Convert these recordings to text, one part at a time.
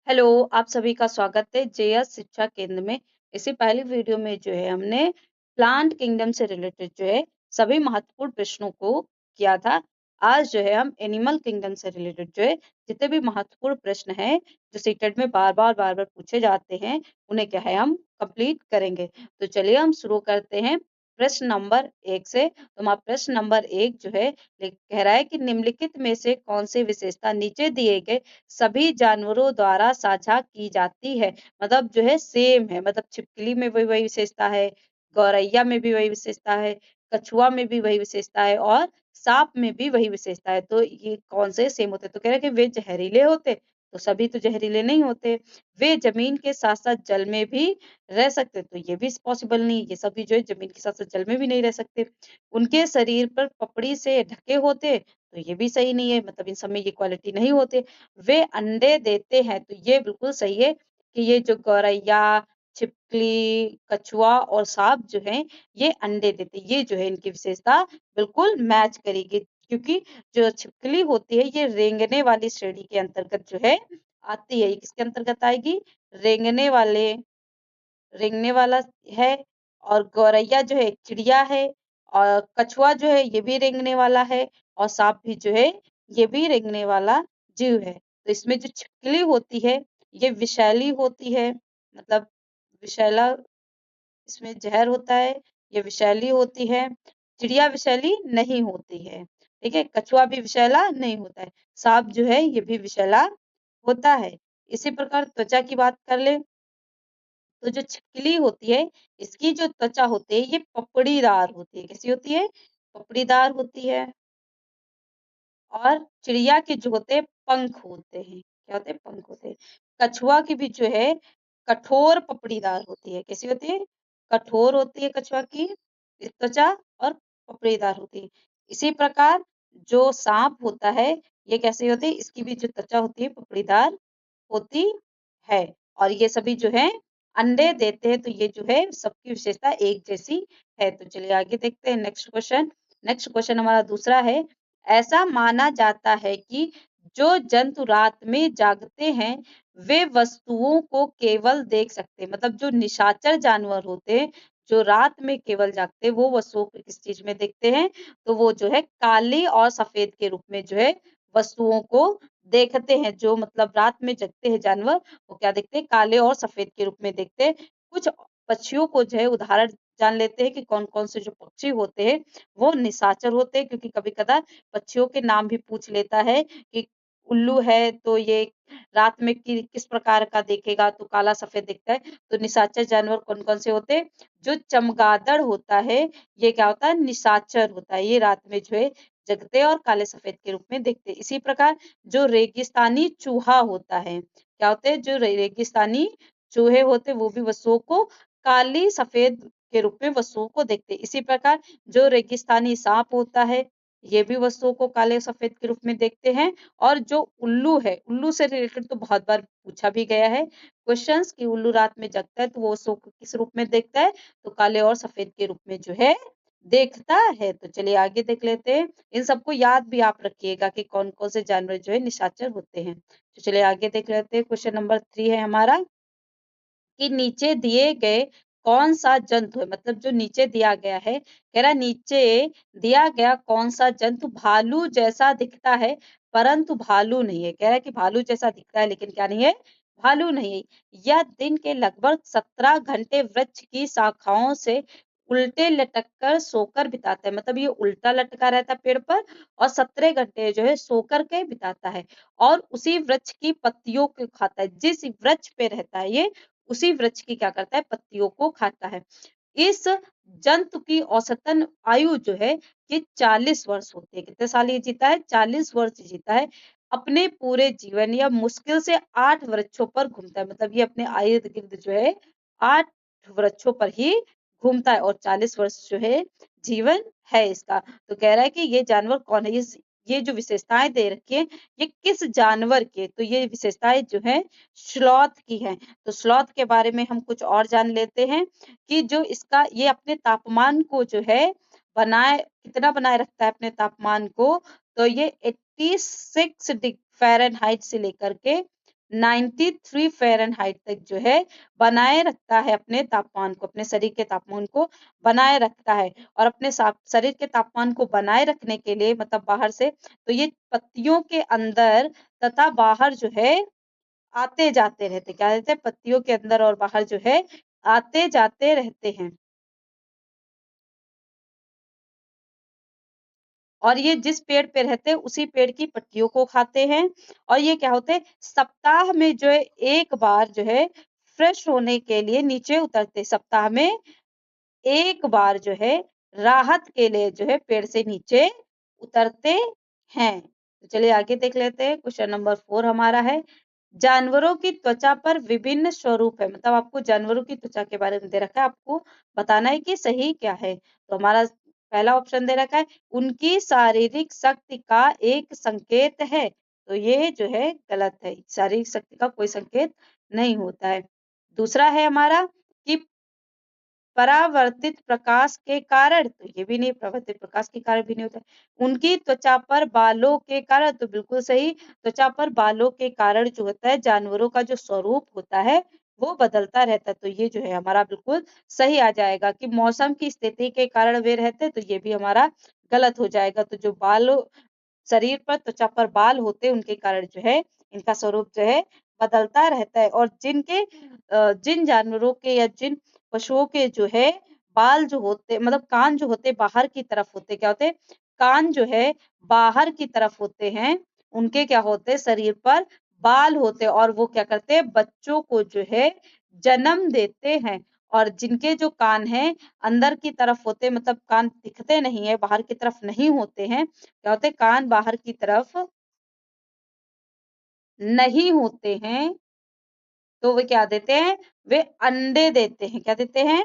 Hello, आप सभी का स्वागत है जेएस शिक्षा केंद्र में। इससे पहली वीडियो में जो है हमने प्लांट किंगडम से रिलेटेड जो है सभी महत्वपूर्ण प्रश्नों को किया था। आज जो है हम एनिमल किंगडम से रिलेटेड जो है जितने भी महत्वपूर्ण प्रश्न हैं जो सीटेट में बार-बार पूछे जाते हैं, उन्हें क्या है हम कंप्लीट करेंगे। तो चलिए हम शुरू करते हैं प्रश्न नंबर 1 से। तो हमारा प्रश्न नंबर 1 जो है कह रहा है कि निम्नलिखित में से कौन सी विशेषता नीचे दिए गए सभी जानवरों द्वारा साझा की जाती है। मतलब जो है सेम है, मतलब छिपकली में भी वही विशेषता है, गौरैया में भी वही विशेषता है, कछुआ में भी वही विशेषता है और सांप में भी वही विशेषता है। तो ये कौन से सेम होते हैं? तो कह रहे हैं कि वे जहरीले होते, तो सभी तो जहरीले नहीं होते। वे जमीन के साथ-साथ जल में भी रह सकते, तो ये भी पॉसिबल नहीं, ये सभी जो है जमीन के साथ-साथ जल में भी नहीं रह सकते। उनके शरीर पर पपड़ी से ढके होते, तो ये भी सही नहीं है, मतलब इन सब में ये क्वालिटी नहीं होते। वे अंडे देते हैं, तो ये बिल्कुल सही है कि ये जो गौरैया, छिपकली, कछुआ और सांप जो हैं, ये अंडे देते हैं। ये जो है इनकी विशेषता बिल्कुल मैच करेगी क्योंकि जो छिपकली होती है, ये रेंगने वाली श्रेणी के अंतर्गत जो है आती है। ये किसके अंतर्गत आएगी? रेंगने वाले रेंगने वाला है और गौरैया जो है एक चिड़िया है और कछुआ जो है ये भी रेंगने वाला है और सांप भी जो है ये भी रेंगने वाला जीव है। तो इसमें जो छिपकली होती है ये विषैली होती है, मतलब विषैला इसमें ज़हर होता है, ये विषैली होती है। चिड़िया विषैली नहीं होती है, ठीक है? कछुआ भी विषैला नहीं होता है। सांप जो है ये भी विषैला होता है। इसी प्रकार त्वचा की बात कर लें तो जो छिपकली होती है, इसकी जो त्वचा होती है, ये पपड़ीदार होती है। कैसी होती है? पपड़ीदार होती है और चिड़िया के जो होते हैं, पंख होते हैं। क्या होते हैं? पंख होते हैं। कछुआ की भी जो है, कठोर पपड़ीदार होती है। कैसी होती है? कठोर होती है कछुआ की त्वचा और पपड़ीदार होती है। इसी प्रकार जो साँप होता है, ये कैसी होती है? इसकी भी जो त्वचा होती है, पपड़ीदार होती है और ये सभी जो है अंडे देते हैं तो ये जो है सबकी विशेषता एक जैसी है। तो चलिए आगे देखते हैं नेक्स्ट क्वेश्चन। नेक्स्ट क्वेश्चन हमारा दूसरा है, ऐसा माना जाता है कि जो जंतु रात में जागते हैं वे वस्तुओं को केवल देख सकते हैं। मतलब जो निशाचर जानवर होते हैं जो रात में केवल जागते हैं वो वस्तुओं को किस चीज में देखते हैं? तो वो जो है काली और सफेद के रूप में जो है वस्तुओं को देखते हैं। जो मतलब रात में जगते हैं जानवर वो क्या देखते हैं? काले और सफेद के रूप में देखते हैं। कुछ पक्षियों को जो है उदाहरण जान लेते हैं कि कौन-कौन से जो पक्षी होते हैं वो निशाचर होते हैं क्योंकि कभी-कभार पक्षियों के नाम भी पूछ लेता है कि उल्लू है तो ये रात में किस प्रकार का देखेगा तो काला सफेद दिखता है। तो निशाचर जानवर कौन-कौन से होते हैं? जो चमगादड़ होता है ये क्या होता है? निशाचर होता है। ये रात में जो है जगते और काले सफेद के रूप में दिखते हैं। इसी प्रकार जो रेगिस्तानी चूहा होता है, क्या होते हैं? जो रेगिस्तानी चूहे होते हैं वो भी वस्तुओं को काली सफेद के रूप में वस्तुओं को देखते हैं। इसी प्रकार जो रेगिस्तानी साँप होता है, ये भी वस्तुओं को काले सफेद के रूप में देखते हैं और जो उल्लू है, उल्लू से रिलेटेड तो बहुत बार पूछा भी गया है क्वेश्चंस कि उल्लू रात में जगता है तो वो वस्तुओं को किस रूप में देखता है? तो काले और सफेद के रूप में जो है देखता है। तो चलिए आगे देख लेते हैं। इन सबको याद भी आप रखिएगा कि कौन-कौन से जानवर जो है निशाचर होते हैं। तो चलिए आगे देख लेते हैं। क्वेश्चन नंबर 3 है हमारा कि नीचे दिए गए कौन-सा जंतु है? मतलब जो नीचे दिया गया है, कह रहा है नीचे दिया गया कौन-सा जंतु भालू जैसा दिखता है, परंतु भालू नहीं है। कह रहा है कि भालू जैसा दिखता है लेकिन क्या नहीं है? भालू नहीं है। यह दिन के लगभग 17 घंटे वृक्ष की शाखाओं से उल्टे लटक कर सोकर बिताता है। मतलब ये उल्टा लटका रहता है पेड़ पर और 17 घंटे जो है सोकर के बिताता है और उसी वृक्ष की पत्तियों को खाता है। जिस वृक्ष पे रहता है ये उसी वृक्ष की क्या करता है? पत्तियों को खाता है। इस जंतु की औसतन आयु जो है ये 40 वर्ष होती है। कितने साल ये जीता है? 40 वर्ष जीता है। अपने पूरे जीवन या मुश्किल से 8 वृक्षों पर घूमता है। मतलब ये अपने इर्द-गिर्द जो है 8 वृक्षों पर ही घूमता है और 40 वर्ष जो है जीवन है इसका। तो कह रहा है कि ये जानवर कौन है? ये जो विशेषताएँ दे रखी हैं, ये किस जानवर के? तो ये विशेषताएँ जो हैं स्लॉथ की हैं। तो स्लॉथ के बारे में हम कुछ और जान लेते हैं कि जो इसका ये अपने तापमान को जो है कितना बनाए रखता है अपने तापमान को? तो ये 86 फ़ारेनहाइट से लेकर के 93 फ़ारेनहाइट तक जो है बनाए रखता है, अपने तापमान को, अपने शरीर के तापमान को बनाए रखता है। और अपने शरीर के तापमान को बनाए रखने के लिए मतलब बाहर से, तो ये पत्तियों के अंदर तथा बाहर जो है आते जाते रहते, क्या रहते हैं, पत्तियों के अंदर और बाहर जो है आते जाते रहते हैं। और ये जिस पेड़ पे रहते हैं उसी पेड़ की पत्तियों को खाते हैं। और ये क्या होते हैं, सप्ताह में जो है एक बार जो है फ्रेश होने के लिए नीचे उतरते, सप्ताह में एक बार जो है राहत के लिए जो है पेड़ से नीचे उतरते हैं। तो चलिए आगे देख लेते हैं। क्वेश्चन नंबर 4 हमारा है, जानवरों की त्वचा पर विभिन्न स्वरूप है। मतलब आपको जानवरों की त्वचा के बारे में दे रखा है, आपको बताना है कि सही क्या है। तो हमारा पहला ऑप्शन दे रखा है, उनकी शारीरिक शक्ति का एक संकेत है। तो ये जो है गलत है, शारीरिक शक्ति का कोई संकेत नहीं होता है। दूसरा है हमारा कि परावर्तित प्रकाश के कारण, तो ये भी नहीं, परावर्तित प्रकाश के कारण भी नहीं होता है। उनकी त्वचा पर बालों के कारण, तो बिल्कुल सही, त्वचा पर बालों के कारण जो होता है जानवरों का जो स्वरूप होता है वो बदलता रहता है। तो ये जो है हमारा बिल्कुल सही आ जाएगा कि मौसम की स्थिति के कारण वे रहते हैं, तो ये भी हमारा गलत हो जाएगा। तो जो बालों, शरीर पर, त्वचा पर बाल होते हैं उनके कारण जो है इनका स्वरूप जो है बदलता रहता है। और जिन जानवरों के या जिन पशुओं के जो है बाल जो होते, मतलब कान जो होते बाहर की तरफ होते, क्या होते, कान जो है बाहर की तरफ होते हैं, उनके क्या होते, शरीर पर बाल होते हैं और वो क्या करते हैं, बच्चों को जो है जन्म देते हैं। और जिनके जो कान हैं अंदर की तरफ होते, मतलब कान दिखते नहीं है, बाहर की तरफ नहीं होते हैं, क्या होते हैं, कान बाहर की तरफ नहीं होते हैं, तो वे क्या देते हैं, वे अंडे देते हैं। क्या देते हैं,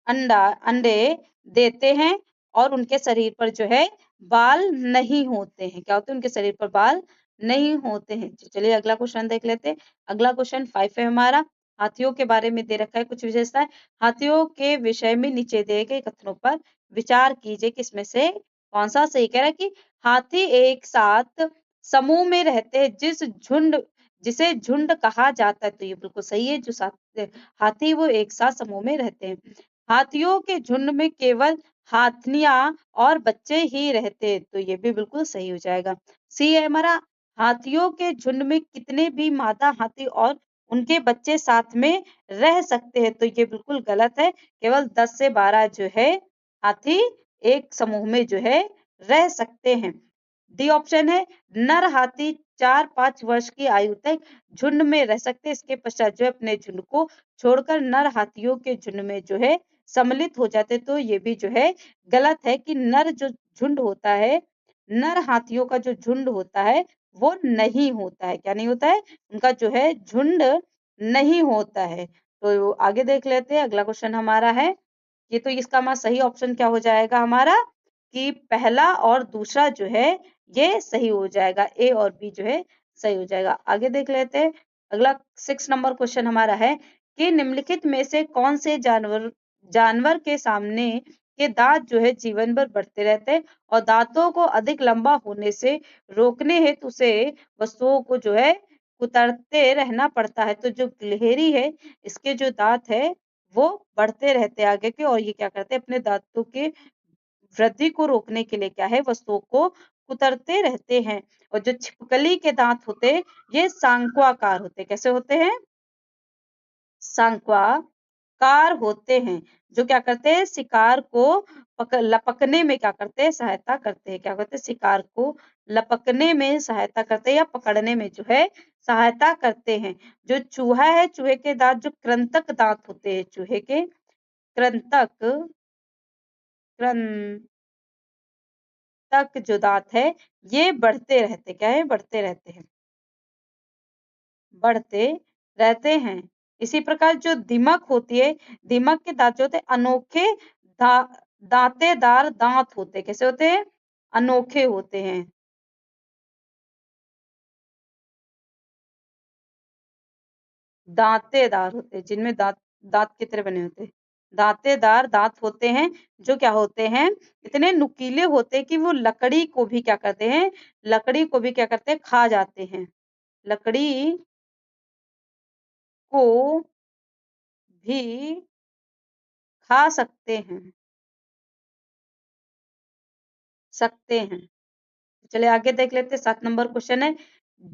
अंडा, अंडे देते हैं। और उनके शरीर पर जो है बाल नहीं होते हैं, क्या होते हैं, उनके शरीर पर बाल नहीं होते हैं। चलिए अगला क्वेश्चन देख लेते हैं। अगला क्वेश्चन 5 है हमारा, हाथियों के बारे में दे रखा है कुछ विशेषताएं। हाथियों के विषय में नीचे दिए गए कथनों पर विचार कीजिए, किसमें से कौन सा सही। कह रहा है कि हाथी एक साथ समूह में रहते हैं, जिसे झुंड कहा जाता है। तो ये बिल्कुल सही है, जो साथ हाथी वो एक साथ समूह में रहते हैं। हाथियों के झुंड में केवल हाथनियां और बच्चे ही रहते हैं, तो ये भी बिल्कुल सही हो जाएगा। सी है हमारा, हाथियों के झुंड में कितने भी मादा हाथी और उनके बच्चे साथ में रह सकते हैं, तो ये बिल्कुल गलत है। केवल 10 से 12 जो है हाथी एक समूह में जो है रह सकते हैं। डी ऑप्शन है, नर हाथी 4-5 वर्ष की आयु तक झुंड में रह सकते हैं, इसके पश्चात जो है अपने झुंड को छोड़कर नर हाथियों के झुंड में जो है सम्मिलित हो जाते। तो ये भी जो है गलत है कि नर जो झुंड होता है, नर हाथियों का जो झुंड होता है वो नहीं होता है, क्या नहीं होता है, उनका जो है झुंड नहीं होता है। तो आगे देख लेते हैं, अगला क्वेश्चन हमारा है, ये तो इसका हमारा सही ऑप्शन क्या हो जाएगा हमारा, कि पहला और दूसरा जो है ये सही हो जाएगा, ए और बी जो है सही हो जाएगा। आगे देख लेते हैं। अगला 6 नंबर क्वेश्चन हमारा है कि निम्नलिखित में से कौन से जानवर जानवर के सामने के दांत जो है जीवन भर बढ़ते रहते हैं और दांतों को अधिक लंबा होने से रोकने हेतु उसे वस्तुओं को जो है कुतरते रहना पड़ता है। तो जो गिलहरी है, इसके जो दांत है वो बढ़ते रहते हैं आगे के, और ये क्या करते हैं, अपने दांतों के वृद्धि को रोकने के लिए क्या है, वस्तुओं को कुतरते रहते हैं। और जो छिपकली के दांत होते हैं ये सांक्वाकार होते हैं, कैसे होते हैं, सांक्वाकार होते हैं, जो क्या करते हैं, शिकार को लपकने में क्या करते हैं, सहायता करते हैं। क्या करते हैं, शिकार को लपकने में सहायता करते हैं या पकड़ने में जो है सहायता करते हैं। जो चूहा है, चूहे के दांत जो कृंतक दांत होते हैं, चूहे के कृंतक जो दांत है ये बढ़ते रहते, क्या है, बढ़ते रहते हैं, बढ़ते रहते हैं। इसी प्रकार जो दीमक होती है, दीमक के दांत जो होते हैं अनोखे दांतेदार दांत होते हैं, कैसे होते हैं, अनोखे होते हैं, दांतेदार होते हैं, जिनमें दांत दांत की तरह बने होते हैं, दांतेदार दांत होते हैं, जो क्या होते हैं, इतने नुकीले होते हैं कि वो लकड़ी को भी क्या करते हैं, लकड़ी को भी क्या करते हैं, खा जाते हैं। लकड़ी को भी खा सकते हैं। चलिए आगे देख लेते हैं। 7 नंबर क्वेश्चन है,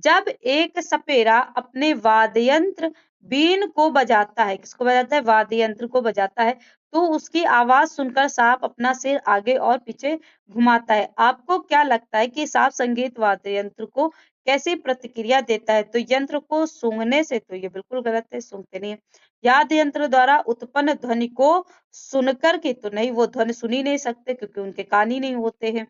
जब एक सपेरा अपने वाद्ययंत्र बीन को बजाता है, किसको बजाता है? वाद्य यंत्र को बजाता है, तो उसकी आवाज सुनकर सांप अपना सिर आगे और पीछे घुमाता है। आपको क्या लगता है कि सांप संगीत वाद्य यंत्र को कैसी प्रतिक्रिया देता है? तो यंत्र को सूंघने से, तो ये बिल्कुल गलत है, सूंघते नहीं है। वाद्य यंत्र द्वारा उत्पन्न ध्वनि को सुनकर के, तो नहीं, वो ध्वनि सुन ही नहीं सकते क्योंकि उनके कान ही नहीं होते हैं।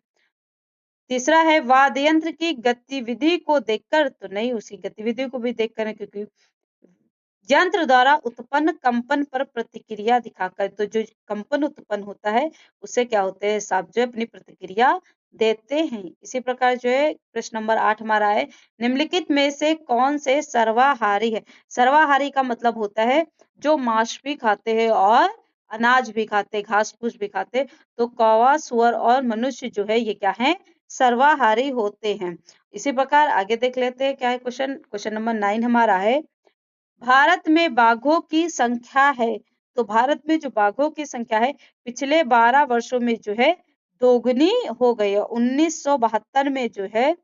तीसरा है वाद्य यंत्र की गतिविधि को देखकर, तो नहीं, उसकी गतिविधि को भी देखकर है क्योंकि यंत्र द्वारा उत्पन्न कंपन पर प्रतिक्रिया दिखाकर, तो जो कंपन उत्पन्न होता है उससे क्या होते हैं? सांप जो है अपनी प्रतिक्रिया देते हैं। इसी प्रकार जो है प्रश्न नंबर 8 हमारा है, निम्नलिखित में से कौन से सर्वाहारी है? सर्वाहारी का मतलब होता है जो मांस भी खाते हैं और अनाज भी खाते, घास फूस भी खाते। तो कौवा, सुअर और मनुष्य जो है ये क्या है? सर्वाहारी होते हैं। इसी प्रकार आगे देख लेते हैं क्या है क्वेश्चन। क्वेश्चन नंबर 9 हमारा है, भारत में बाघों की संख्या है, तो भारत में जो बाघों की संख्या है पिछले 12 वर्षों में जो है दोगुनी हो गई है। 1972 में जो है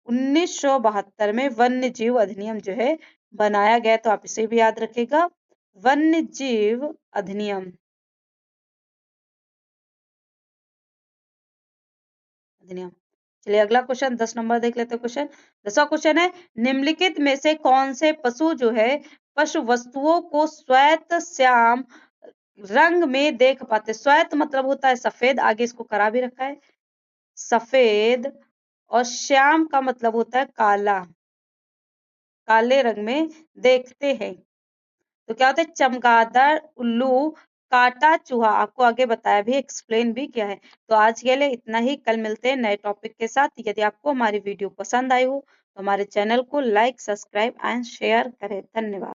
1972 में वन्य जीव अधिनियम जो है बनाया गया, तो आप इसे भी याद रखिएगा, वन्य जीव अधिनियम। चलिए अगला क्वेश्चन 10 नंबर देख लेते हैं। क्वेश्चन 10वां क्वेश्चन है, निम्नलिखित में से कौन से पशु जो है पशु वस्तुओं को श्वेत श्याम रंग में देख पाते? श्वेत मतलब होता है सफेद, आगे इसको करा भी रखा है, सफेद, और श्याम का मतलब होता है काला, काले रंग में देखते हैं। तो क्या होता है? चमगादड़, उल्लू, काटा चूहा, आपको आगे बताया भी, एक्सप्लेन भी किया है। तो आज के लिए इतना ही, कल मिलते हैं नए टॉपिक के साथ। यदि आपको हमारी वीडियो पसंद आई हो तो हमारे चैनल को लाइक, सब्सक्राइब एंड शेयर करें। धन्यवाद।